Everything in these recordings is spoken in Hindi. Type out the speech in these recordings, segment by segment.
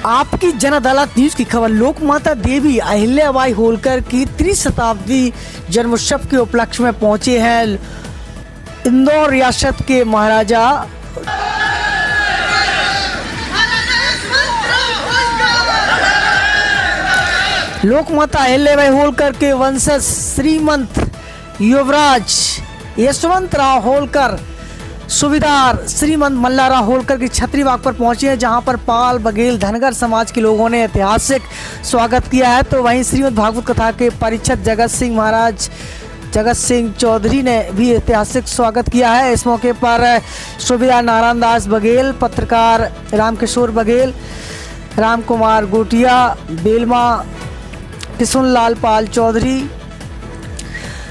आपकी जन अदालत न्यूज की खबर। लोकमाता देवी अहिल्याबाई होलकर की त्रिशताब्दी जन्मोत्सव के उपलक्ष्य में पहुंचे हैं इंदौर रियासत के महाराजा लोकमाता अहिल्याबाई होलकर के वंशज श्रीमंत युवराज यशवंतराव होलकर सूबेदार श्रीमंत मल्हारराव होलकर की छतरी बाग पर पहुंचे हैं, जहां पर पाल बघेल धनगर समाज के लोगों ने ऐतिहासिक स्वागत किया है। तो वहीं श्रीमद् भागवत कथा के परिषद जगत सिंह महाराज जगत सिंह चौधरी ने भी ऐतिहासिक स्वागत किया है। इस मौके पर सूबेदार नारायण दास बघेल, पत्रकार रामकिशोर बघेल, राम कुमार गोटिया, बेलमा किशुनलाल पाल चौधरी,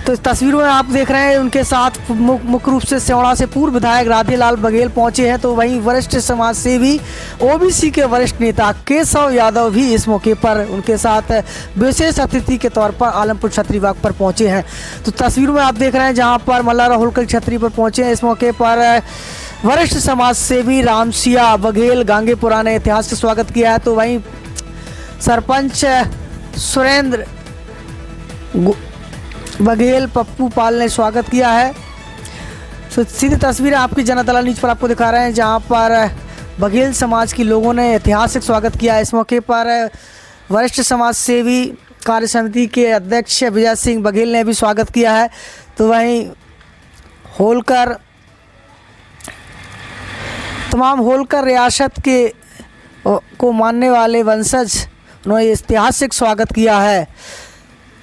तो इस तस्वीरों में आप देख रहे हैं उनके साथ मुख्य रूप से सेवड़ा से पूर्व विधायक राधेलाल बघेल पहुंचे हैं। तो वहीं वरिष्ठ समाज सेवी ओबीसी के वरिष्ठ नेता केशव यादव भी इस मौके पर उनके साथ विशेष अतिथि के तौर पर आलमपुर छतरी बाग पर पहुंचे हैं। तो तस्वीरों में आप देख रहे हैं जहां पर मल्हारराव होलकर छतरी पर पहुंचे हैं। इस मौके पर वरिष्ठ समाज सेवी रामसिया बघेल गांगेपुरा ने ऐतिहासिक स्वागत किया है। तो वहीं सरपंच सुरेंद्र बघेल पप्पू पाल ने स्वागत किया है। तो सीधी तस्वीरें आपकी जन अदालत न्यूज पर आपको दिखा रहे हैं, जहां पर बघेल समाज के लोगों ने ऐतिहासिक स्वागत किया है। इस मौके पर वरिष्ठ समाज सेवी कार्य समिति के अध्यक्ष विजय सिंह बघेल ने भी स्वागत किया है। तो वहीं होलकर तमाम होलकर रियासत के को मानने वाले वंशज उन्होंने ऐतिहासिक स्वागत किया है।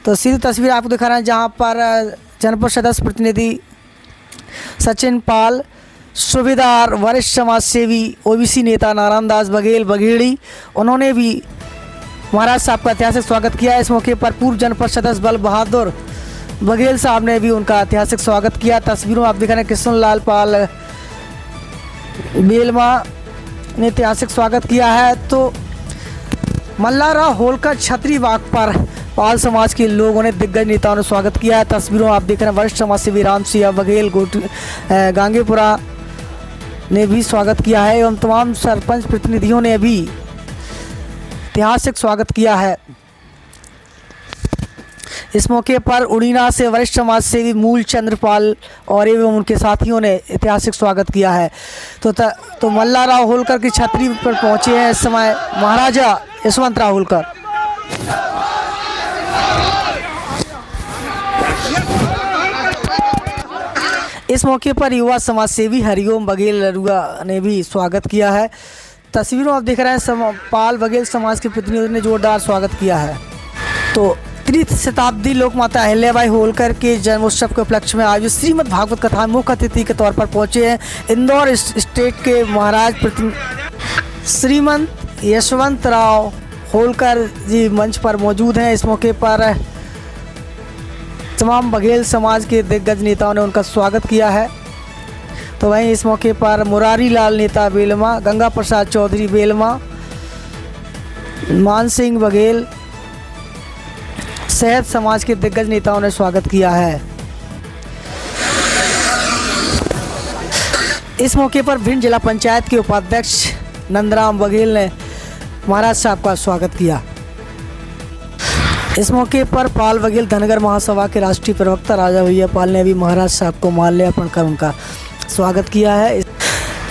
तो सीधी तस्वीर आपको दिखा रहे हैं जहां पर जनपद सदस्य प्रतिनिधि सचिन पाल, सूबेदार वरिष्ठ समाज सेवी ओबीसी नेता नारायण दास बघेल बघेड़ी, उन्होंने भी महाराज साहब का ऐतिहासिक स्वागत किया। इस मौके पर पूर्व जनपद सदस्य बल बहादुर बघेल साहब ने भी उनका ऐतिहासिक स्वागत किया। तस्वीरों आप दिखा रहे हैं किशुनलाल पाल बेलमा ने ऐतिहासिक स्वागत किया है। तो मल्हारराव होलकर छतरी बाग पर पाल समाज के लोगों ने दिग्गज नेताओं ने स्वागत किया है। तस्वीरों आप देख रहे हैं वरिष्ठ समाज सेवी रामसिया बघेल गांगेपुरा ने भी स्वागत किया है एवं तमाम सरपंच प्रतिनिधियों ने भी ऐतिहासिक स्वागत किया है। इस मौके पर उड़ीना से वरिष्ठ समाज सेवी मूल चंद्रपाल और एवं उनके साथियों ने ऐतिहासिक स्वागत किया है। तो मल्हारराव होलकर की छतरी पर पहुंचे हैं इस समय महाराजा यशवंतराव होलकर। इस मौके पर युवा समाज सेवी हरिओम बघेल लरुआ ने भी स्वागत किया है। तस्वीरों आप देख रहे हैं पाल बघेल समाज के प्रतिनिधियों ने जोरदार स्वागत किया है। तो त्रिशताब्दी लोकमाता अहिल्याबाई होलकर के जन्मोत्सव के उपलक्ष्य में आयोजित श्रीमद् भागवत कथा मुख्य अतिथि के तौर पर पहुंचे हैं इंदौर स्टेट के महाराज श्रीमंत यशवंतराव होलकर जी मंच पर मौजूद हैं। इस मौके पर तमाम बघेल समाज के दिग्गज नेताओं ने उनका स्वागत किया है। तो वहीं इस मौके पर मुरारी लाल नेता बेलमा, गंगा प्रसाद चौधरी बेलमा, मान सिंह बघेल सहित समाज के दिग्गज नेताओं ने स्वागत किया है। इस मौके पर भिंड जिला पंचायत के उपाध्यक्ष नंदराम बघेल ने महाराज साहब का स्वागत किया। इस मौके पर पाल बघेल धनगर महासभा के राष्ट्रीय प्रवक्ता राजा भैया पाल ने भी महाराज साहब को माल्यार्पण कर उनका स्वागत किया है।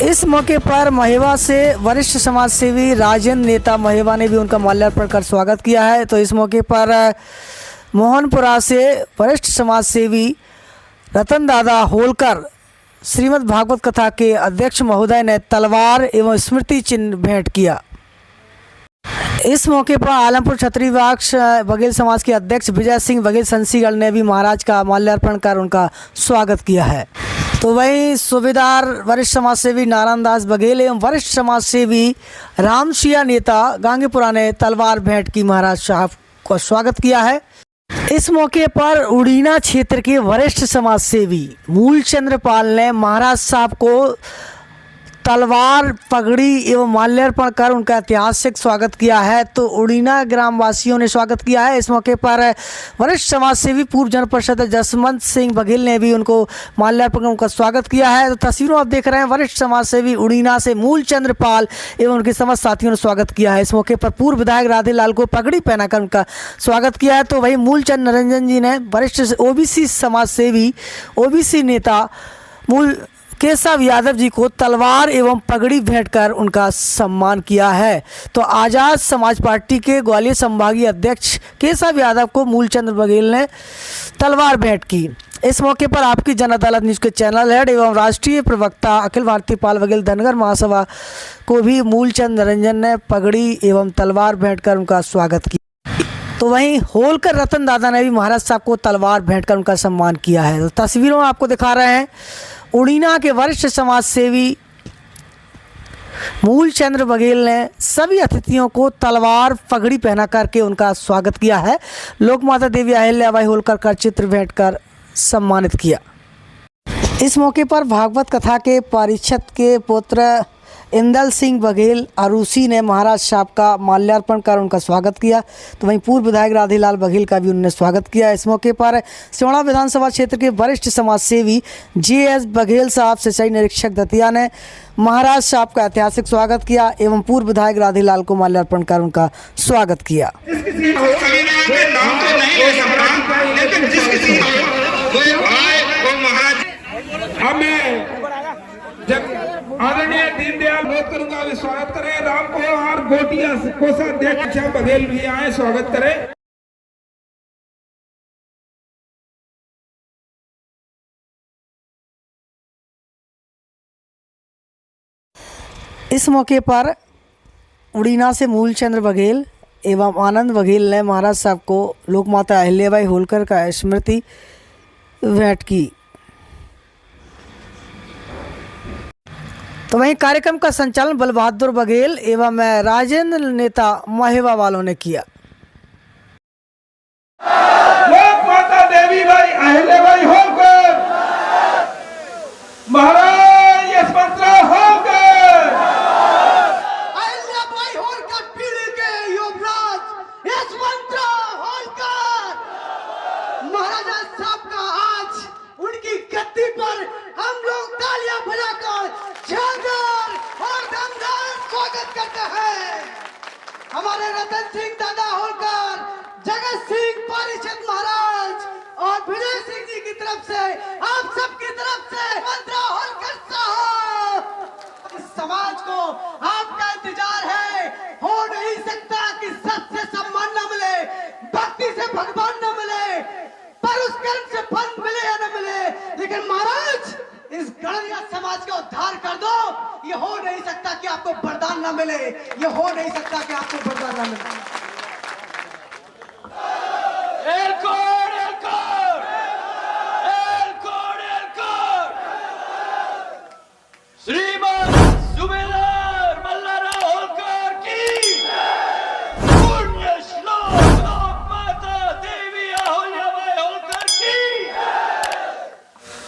इस मौके पर महेवा से वरिष्ठ समाज सेवी राजेंद्र नेता महेवा ने भी उनका माल्यार्पण कर स्वागत किया है। तो इस मौके पर मोहनपुरा से वरिष्ठ समाज सेवी रतन दादा होलकर श्रीमद् भागवत कथा के अध्यक्ष महोदय ने तलवार एवं स्मृति चिन्ह भेंट किया। इस मौके पर आलमपुर छतरी बाग बघेल समाज के अध्यक्ष विजय सिंह बघेल संसीगढ़ ने भी महाराज का माल्यार्पण कर उनका स्वागत किया है। तो वहीं सूबेदार वरिष्ठ समाज सेवी नारायण दास बघेल एवं वरिष्ठ समाज सेवी रामसिया नेता गांगेपुरा ने तलवार भेंट की महाराज साहब को स्वागत किया है। इस मौके पर उड़ीना क्षेत्र के वरिष्ठ समाज सेवी मूल चंद्रपाल ने महाराज साहब को तलवार पगड़ी एवं माल्यार्पण कर उनका ऐतिहासिक स्वागत किया है। तो उड़ीना ग्रामवासियों ने स्वागत किया है। इस मौके पर वरिष्ठ समाज सेवी पूर्व जन परिषद जसवंत सिंह बघेल ने भी उनको माल्यार्पण कर उनका स्वागत किया है। तो तस्वीरों आप देख रहे हैं, वरिष्ठ समाज सेवी उड़ीना से मूलचंद्र पाल एवं उनके समस्त साथियों ने स्वागत किया है। इस मौके पर पूर्व विधायक राधे लाल को पगड़ी पहनाकर उनका स्वागत किया है। तो वही मूलचंद निरंजन जी ने वरिष्ठ ओबीसी समाज सेवी ओबीसी नेता मूल केशव यादव जी को तलवार एवं पगड़ी भेंट कर उनका सम्मान किया है। तो आज़ाद समाज पार्टी के ग्वालियर संभागीय अध्यक्ष केशव यादव को मूलचंद बघेल ने तलवार भेंट की। इस मौके पर आपकी जन अदालत न्यूज़ के चैनल हेड एवं राष्ट्रीय प्रवक्ता अखिल भारतीय पाल बघेल धनगर महासभा को भी मूलचंद निरंजन ने पगड़ी एवं तलवार भेंट कर उनका स्वागत किया। तो वहीं होलकर रतन दादा ने भी महाराज साहब को तलवार भेंट कर उनका सम्मान किया है। तो तस्वीरों में आपको दिखा रहे हैं, उड़ीना के वरिष्ठ समाज सेवी मूलचंद्र बघेल ने सभी अतिथियों को तलवार पगड़ी पहना करके उनका स्वागत किया है। लोकमाता देवी अहिल्याबाई होलकर का चित्र भेंट कर सम्मानित किया। इस मौके पर भागवत कथा के पारिषद के पुत्र इंदल सिंह बघेल अरूसी ने महाराज साहब का माल्यार्पण कर उनका स्वागत किया। तो वहीं पूर्व विधायक राधे लाल बघेल का भी उन्होंने स्वागत किया। इस मौके पर सिवड़ा विधानसभा क्षेत्र के वरिष्ठ समाज सेवी JS बघेल साहब सिंचाई निरीक्षक दतिया ने महाराज साहब का ऐतिहासिक स्वागत किया एवं पूर्व विधायक राधे लाल को माल्यार्पण कर उनका स्वागत किया। आदरणीय दीनदयाल बहुत करूंगा, अभी स्वागत करें राम कुमार गोटिया कोषाध्यक्ष बघेल भी आए, स्वागत करें। इस मौके पर उड़ीना से मूलचंद्र बघेल एवं आनंद बघेल ने महाराज साहब को लोकमाता अहिल्याबाई होलकर का स्मृति भेंट की। तो वहीं कार्यक्रम का संचालन बल बहादुर बघेल एवं राजेंद्र नेता महेवा वालों ने किया। लोकमाता देवी भाई अहिल्याबाई होलकर, महाराज यशवंतराव होलकर, अहिल्याबाई होलकर पीढ़ी के युवराज यशवंतराव होलकर, महाराजा साहब का आज उनकी गद्दी पर हम लोग तालियां बजाकर शानदार और दमदार स्वागत करते हैं। हमारे रतन सिंह दादा होलकर, जगत सिंह पारिषद महाराज और विजय सिंह जी की तरफ से आप सबकी तरफ से मंत्रा होलकर साहब, इस समाज को आपका इंतजार है। हो नहीं सकता कि सत से सम्मान न मिले, भक्ति से भगवान न मिले, पर उस कर्म से फल मिले या न मिले, लेकिन महाराज इस गणिया समाज का उद्धार कर दो। ये हो नहीं सकता कि आपको वरदान न मिले, ये हो नहीं सकता कि आपको वरदान न मिले। एलकोर, एलकोर, एलकोर, एलकोर। श्रीमान सुबेदार मल्लाराव होलकर की पुण्य श्लोक लोकमाता देवी अहिल्याबाई होलकर की।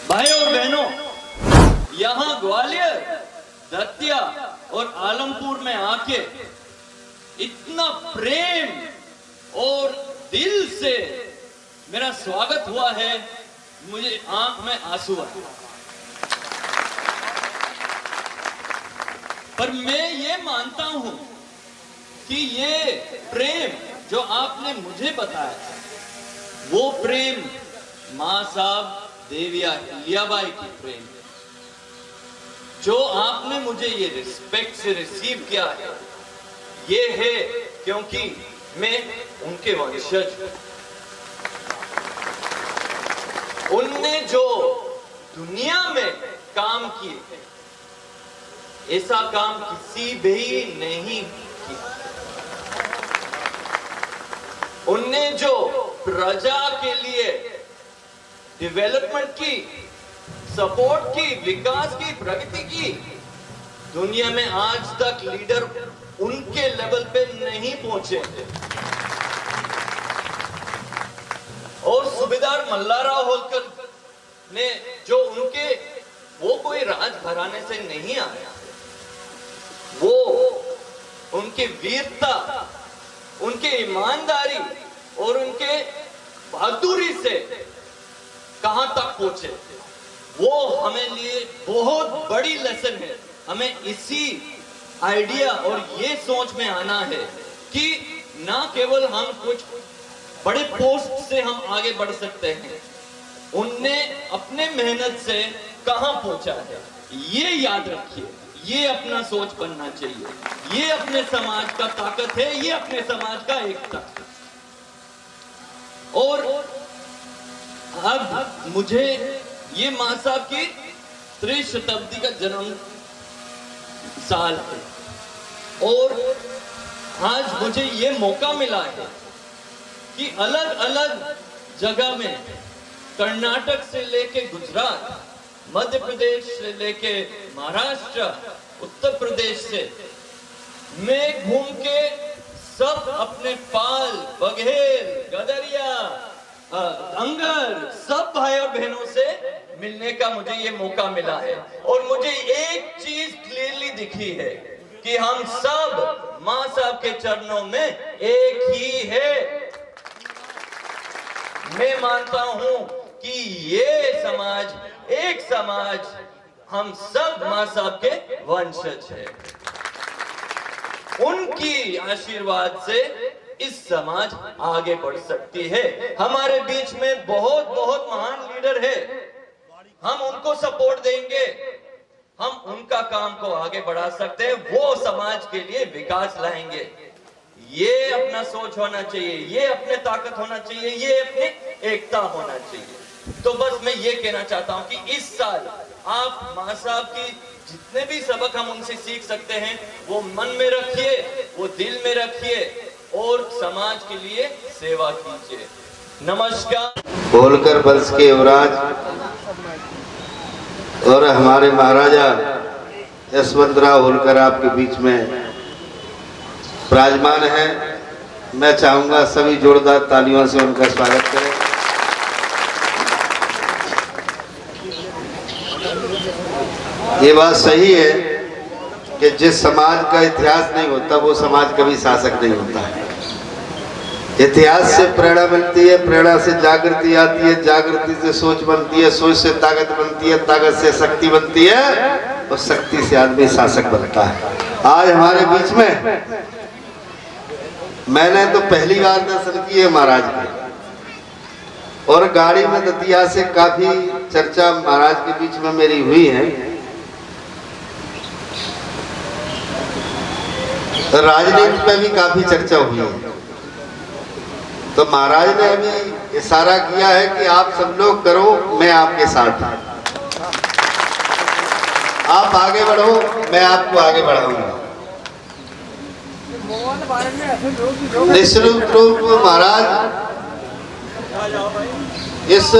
भाइयों और बहनों, यहाँ ग्वालियर, दतिया और आलमपुर में आके इतना प्रेम और दिल से मेरा स्वागत हुआ है, मुझे आंख में आंसू आए। पर मैं ये मानता हूं कि ये प्रेम जो आपने मुझे बताया, वो प्रेम मां साहब देवी अहिल्याबाई की प्रेम, जो आपने मुझे ये रिस्पेक्ट से रिसीव किया है, ये है क्योंकि मैं उनके वंशज। उनने जो दुनिया में काम किए, ऐसा काम किसी भी नहीं किया। उनने जो प्रजा के लिए डेवलपमेंट की, सपोर्ट की, विकास की, प्रगति की, दुनिया में आज तक लीडर उनके लेवल पे नहीं पहुंचे। और सूबेदार मल्लाराव होलकर ने जो उनके, वो कोई राजघराने से नहीं आया, वो उनकी वीरता, उनके ईमानदारी और उनके बहादुरी से कहां तक पहुंचे, वो हमें लिए बहुत बड़ी लेसन है। हमें इसी आइडिया और ये सोच में आना है कि ना केवल हम कुछ बड़े पोस्ट से हम आगे बढ़ सकते हैं, उनने अपने मेहनत से कहां पहुंचा है ये याद रखिए। ये अपना सोच बनना चाहिए। ये अपने समाज का ताकत है, ये अपने समाज का एकता। और अब मुझे ये मां साहब की 3 शताब्दी का जन्म साल है और आज मुझे ये मौका मिला है कि अलग अलग जगह में, कर्नाटक से लेके गुजरात, मध्य प्रदेश से लेके महाराष्ट्र, उत्तर प्रदेश से मैं घूम के सब अपने पाल, बघेल, गदरिया, अंगर सब भाई और बहनों से मिलने का मुझे ये मौका मिला है। और मुझे एक चीज क्लियरली दिखी है कि हम सब मां साहब के चरणों में एक ही है। मैं मानता हूं कि ये समाज, एक समाज, हम सब मां साहब के वंशज है। उनकी आशीर्वाद से इस समाज आगे बढ़ सकती है। हमारे बीच में बहुत बहुत महान लीडर है, हम उनको सपोर्ट देंगे, हम उनका काम को आगे बढ़ा सकते हैं, वो समाज के लिए विकास लाएंगे। ये अपना सोच होना चाहिए, ये अपने ताकत होना चाहिए, ये अपनी एकता होना चाहिए। तो बस मैं ये कहना चाहता हूं कि इस साल आप मां साहब की जितने भी सबक हम उनसे सीख सकते हैं वो मन में रखिए, वो दिल में रखिए और समाज के लिए सेवा कीजिए। नमस्कार। होलकर वंश के युवराज और हमारे महाराजा यशवंतराव होलकर आपके बीच में विराजमान है। मैं चाहूंगा सभी जोरदार तालियों से उनका स्वागत करें। ये बात सही है कि जिस समाज का इतिहास नहीं होता वो समाज कभी शासक नहीं होता है। इतिहास से प्रेरणा मिलती है, प्रेरणा से जागृति आती है, जागृति से सोच बनती है, सोच से ताकत बनती है, ताकत से शक्ति बनती है और शक्ति से आदमी शासक बनता है। आज हमारे बीच में मैंने तो पहली बार दर्शन किए महाराज के, और गाड़ी में दतिया से काफी चर्चा महाराज के बीच में मेरी हुई है। राजनीति पे भी काफी चर्चा हुई है। तो महाराज ने अभी इशारा किया है कि आप सब लोग करो, मैं आपके साथ हूं। आप आगे बढ़ो, मैं आपको आगे बढ़ाऊंगा। निश्चित रूप महाराज इस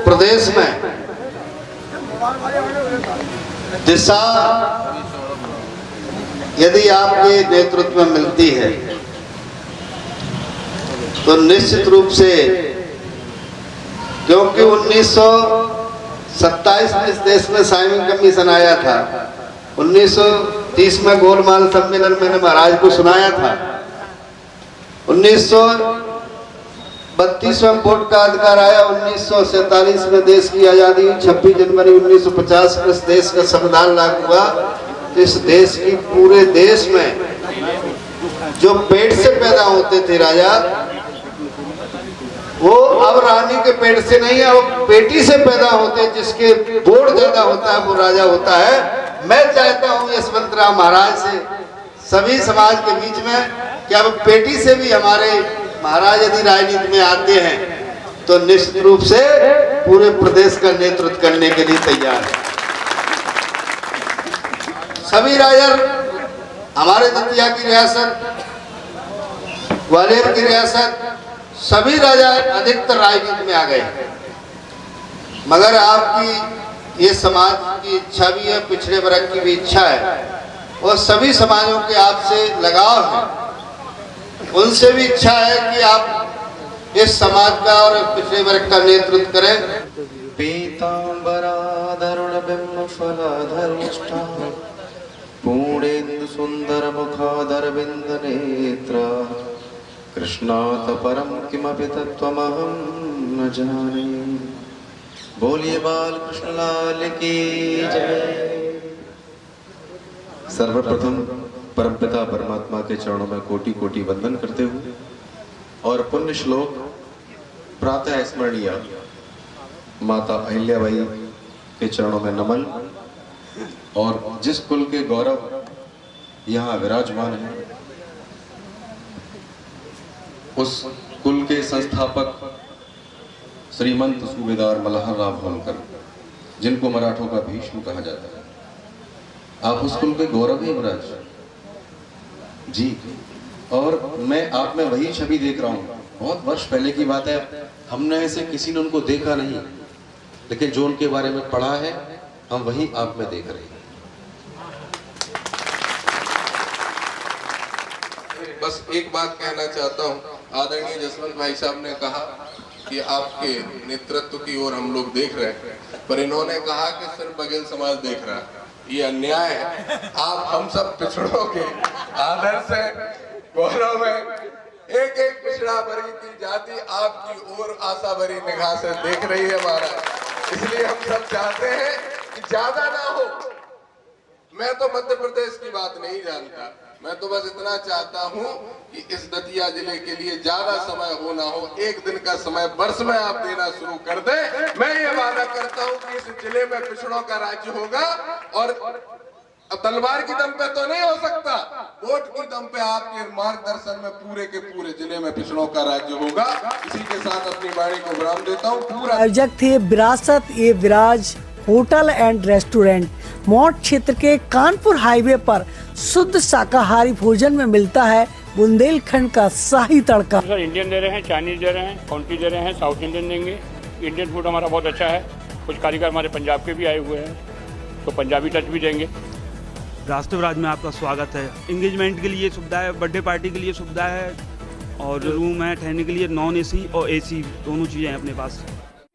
प्रदेश में दिशा यदि आपके नेतृत्व में मिलती है तो निश्चित रूप से, क्योंकि 1927 में इस देश में साइमन कमीशन आया था, 1930 में गोलमाल सम्मेलन मैंने महाराज को सुनाया था, 1932 में वोट का अधिकार आया, 1947 में देश की आज़ादी, 26 जनवरी 1950 में इस देश का संविधान लागू हुआ। इस देश की पूरे देश में जो पेट से पैदा होते थे राजा, वो अब रानी के पेट से नहीं है, वो पेटी से पैदा होते, जिसके बोर्ड ज्यादा होता है वो राजा होता है। मैं चाहता हूँ यशवंतराव महाराज से सभी समाज के बीच में कि अब पेटी से भी हमारे महाराज यदि राजनीति में आते हैं तो निश्चित रूप से पूरे प्रदेश का नेतृत्व करने के लिए तैयार है। सभी राजा हमारे दतिया की रियासत, ग्वालियर की रियासत, सभी राजा अधिकतर राजनीति में आ गए, मगर आपकी ये समाज की इच्छा भी है, पिछड़े वर्ग की भी इच्छा है और सभी समाजों के आपसे लगाव है, उनसे भी इच्छा है कि आप इस समाज का और पिछड़े वर्ग का नेतृत्व करें। पीतांबराधरुण बिंब फलाधरुष्टा पूर्णेन्दु सुन्दरमुखादरविन्दनेत्रा कृष्णात् परं किमपि तत्त्वमहं न जाने। बोलिए बाल कृष्ण लाल की जय। सर्वप्रथम परमपिता परमात्मा के चरणों में कोटि कोटि वंदन करते हुए और पुण्य श्लोक प्रातः स्मरणीय माता अहिल्याबाई के चरणों में नमन और जिस कुल के गौरव यहाँ विराजमान है उस कुल के संस्थापक श्रीमंत सूबेदार मल्हार राव होलकर, जिनको मराठों का भीष्म कहा जाता है, आप उस कुल के गौरव हैं महाराज जी। और मैं आप में वही छवि देख रहा हूँ। बहुत वर्ष पहले की बात है, हमने ऐसे किसी ने उनको देखा नहीं, लेकिन जो उनके बारे में पढ़ा है हम वही आप में देख रहे हैं। बस एक बात कहना चाहता हूँ, आदरणीय जसवंत भाई साहब ने कहा कि आपके नेतृत्व की ओर हम लोग देख रहे हैं, पर इन्होंने कहा कि सिर्फ बघेल समाज देख रहा है। ये अन्याय है। आप हम सब पिछड़ों के आदर्श है, गौरव है। एक एक पिछड़ा भरी की जाति आपकी ओर आशा भरी निगाह से देख रही है महाराज। इसलिए हम सब चाहते हैं कि ज्यादा ना हो। मैं तो मध्य प्रदेश की बात नहीं जानता, मैं तो बस इतना चाहता हूं कि इस दतिया जिले के लिए ज्यादा समय हो ना हो, एक दिन का समय वर्ष में आप देना शुरू कर दें। मैं ये वादा करता हूं कि इस जिले में पिछड़ों का राज्य होगा। और तलवार की दम पे तो नहीं हो सकता, वोट की दम पे आपके मार्गदर्शन में पूरे के पूरे जिले में पिछड़ों का राज्य होगा। इसी के साथ अपनी वाणी को विराम देता हूँ। पूरा आयोजक थे विरासत ए विराज होटल एंड रेस्टोरेंट। मौट क्षेत्र के कानपुर हाईवे पर शुद्ध शाकाहारी भोजन में मिलता है बुंदेलखंड का शाही तड़का। सर इंडियन दे रहे हैं, चाइनीज दे रहे हैं, काउंटी दे रहे हैं, साउथ इंडियन देंगे। इंडियन फूड हमारा बहुत अच्छा है। कुछ कारीगर हमारे पंजाब के भी आए हुए हैं, तो पंजाबी टच भी देंगे। राष्ट्रविराज में आपका स्वागत है। एंगेजमेंट के लिए सुविधा है, बर्थडे पार्टी के लिए सुविधा है, और रूम है ठहरने के लिए, नॉन एसी और एसी दोनों चीज़ें हैं अपने पास।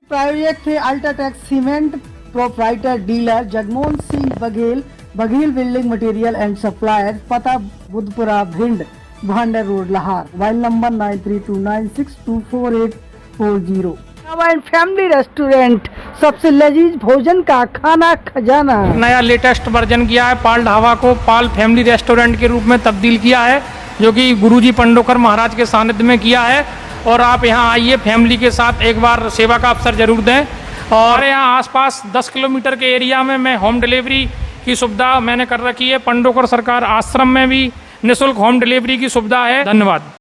प्रायोजक थे UltraTech cement proprietor dealer Jagmohan Singh Baghel, Baghel building material and supplier, पता Budhpura Bhind, Bhander road Lahore, mobile number 9329624840। And family restaurant, सबसे लजीज भोजन का खाना खजाना। नया लेटेस्ट वर्जन किया है, पाल ढाबा को पाल फैमिली रेस्टोरेंट के रूप में तब्दील किया है, जो कि गुरुजी पंडोकर महाराज के सानिध्य में किया है। और आप यहाँ आइए, फैमिली के साथ एक बार सेवा का अवसर जरूर दें। और यहाँ आसपास 10 किलोमीटर के एरिया में मैं होम डिलीवरी की सुविधा मैंने कर रखी है। पंडोकर सरकार आश्रम में भी निःशुल्क होम डिलीवरी की सुविधा है। धन्यवाद।